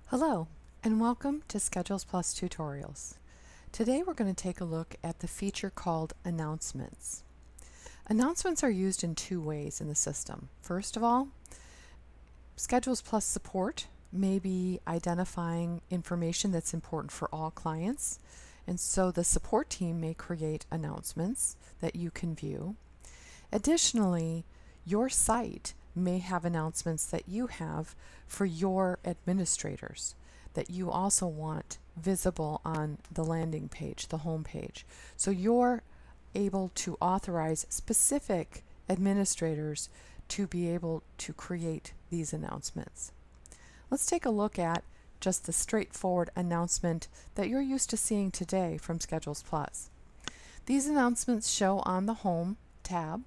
Hello, and welcome to SchedulesPlus Tutorials. Today we're going to take a look at the feature called Announcements. Announcements are used in two ways in the system. First of all, SchedulesPlus support may be identifying information that's important for all clients, and so the support team may create announcements that you can view. Additionally, your site may have announcements that you have for your administrators that you also want visible on the landing page, the home page. So you're able to authorize specific administrators to be able to create these announcements. Let's take a look at just the straightforward announcement that you're used to seeing today from SchedulesPlus. These announcements show on the Home tab,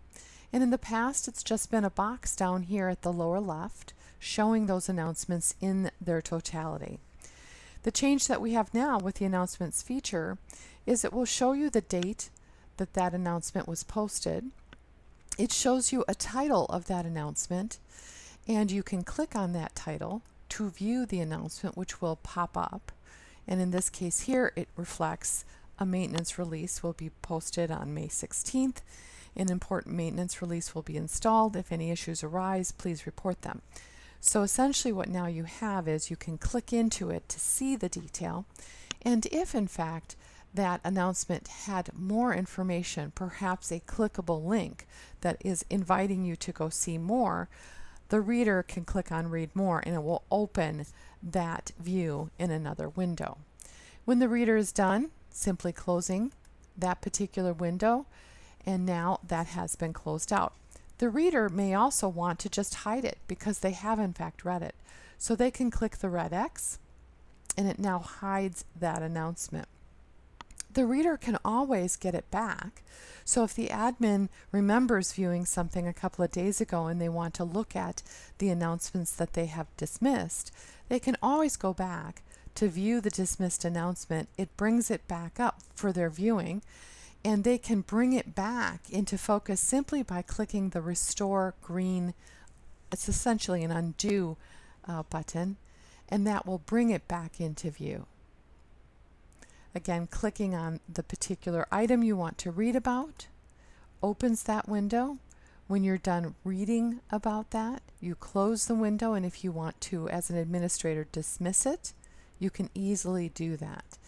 and in the past it's just been a box down here at the lower left showing those announcements in their totality. The change that we have now with the announcements feature is it will show you the date that that announcement was posted. It shows you a title of that announcement, and you can click on that title to view the announcement, which will pop up. And in this case here, it reflects a maintenance release will be posted on May 16th. An important maintenance release will be installed. If any issues arise, please report them. So essentially what now you have is you can click into it to see the detail, and if in fact that announcement had more information, perhaps a clickable link that is inviting you to go see more, the reader can click on Read More and it will open that view in another window. When the reader is done, simply closing that particular window, and now that has been closed out. The reader may also want to just hide it because they have in fact read it. So they can click the red X and it now hides that announcement. The reader can always get it back. So if the admin remembers viewing something a couple of days ago and they want to look at the announcements that they have dismissed, they can always go back to view the dismissed announcement. It brings it back up for their viewing, and they can bring it back into focus simply by clicking the Restore green, it's essentially an undo button, and that will bring it back into view. Again, clicking on the particular item you want to read about opens that window. When you're done reading about that, you close the window, and if you want to, as an administrator, dismiss it, you can easily do that.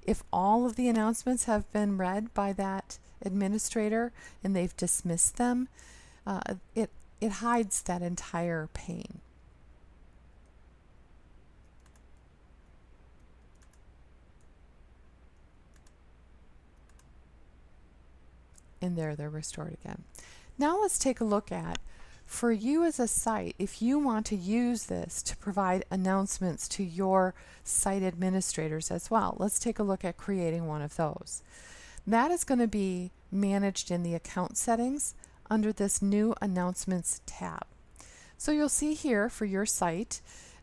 If all of the announcements have been read by that administrator and they've dismissed them, it hides that entire pane. And there they're restored again. Now let's take a look at, for you as a site, if you want to use this to provide announcements to your site administrators as well. Let's take a look at creating one of those. That is going to be managed in the account settings under this new announcements tab. So you'll see here for your site,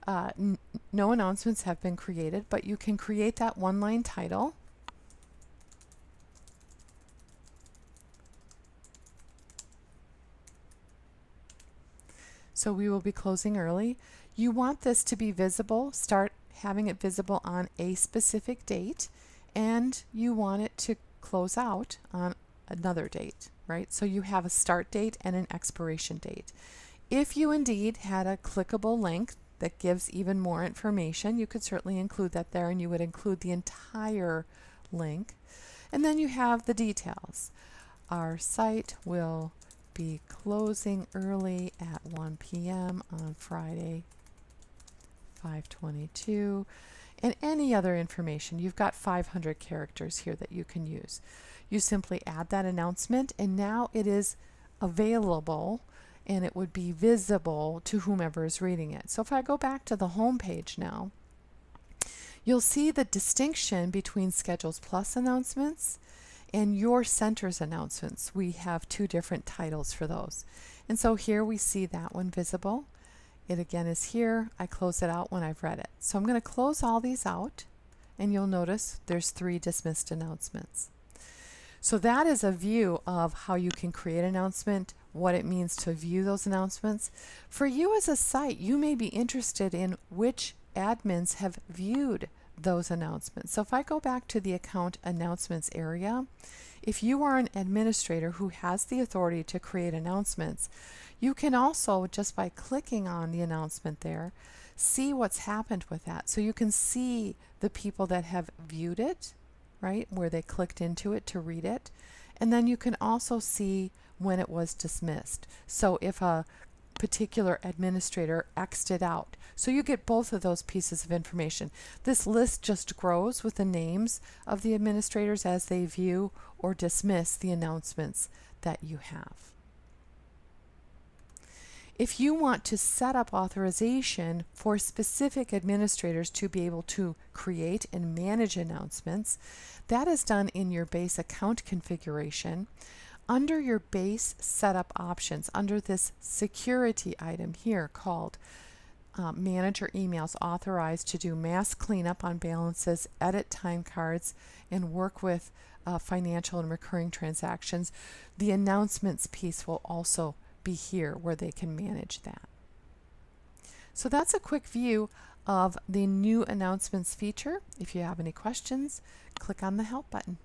no announcements have been created, but you can create that one-line title. So we will be closing early. You want this to be visible, start having it visible on a specific date, and you want it to close out on another date, right? So you have a start date and an expiration date. If you indeed had a clickable link that gives even more information, you could certainly include that there, and you would include the entire link. And then you have the details. Our site will be closing early at 1 p.m. on Friday, 5/22, and any other information. You've got 500 characters here that you can use. You simply add that announcement, and now it is available and it would be visible to whomever is reading it. So if I go back to the home page now, you'll see the distinction between SchedulesPlus announcements and your center's announcements. We have two different titles for those. And so here we see that one visible. It again is here. I close it out when I've read it. So I'm going to close all these out, and you'll notice there's 3 dismissed announcements. So that is a view of how you can create an announcement, what it means to view those announcements. For you as a site, you may be interested in which admins have viewed those announcements. So if I go back to the account announcements area, if you are an administrator who has the authority to create announcements, you can also, just by clicking on the announcement there, see what's happened with that. So you can see the people that have viewed it, right, where they clicked into it to read it. And then you can also see when it was dismissed. So if a particular administrator X'd it out. So you get both of those pieces of information. This list just grows with the names of the administrators as they view or dismiss the announcements that you have. If you want to set up authorization for specific administrators to be able to create and manage announcements, that is done in your base account configuration. Under your base setup options, under this security item here called Manager Emails Authorized to do mass cleanup on balances, edit time cards, and work with financial and recurring transactions, the announcements piece will also be here where they can manage that. So that's a quick view of the new announcements feature. If you have any questions, click on the Help button.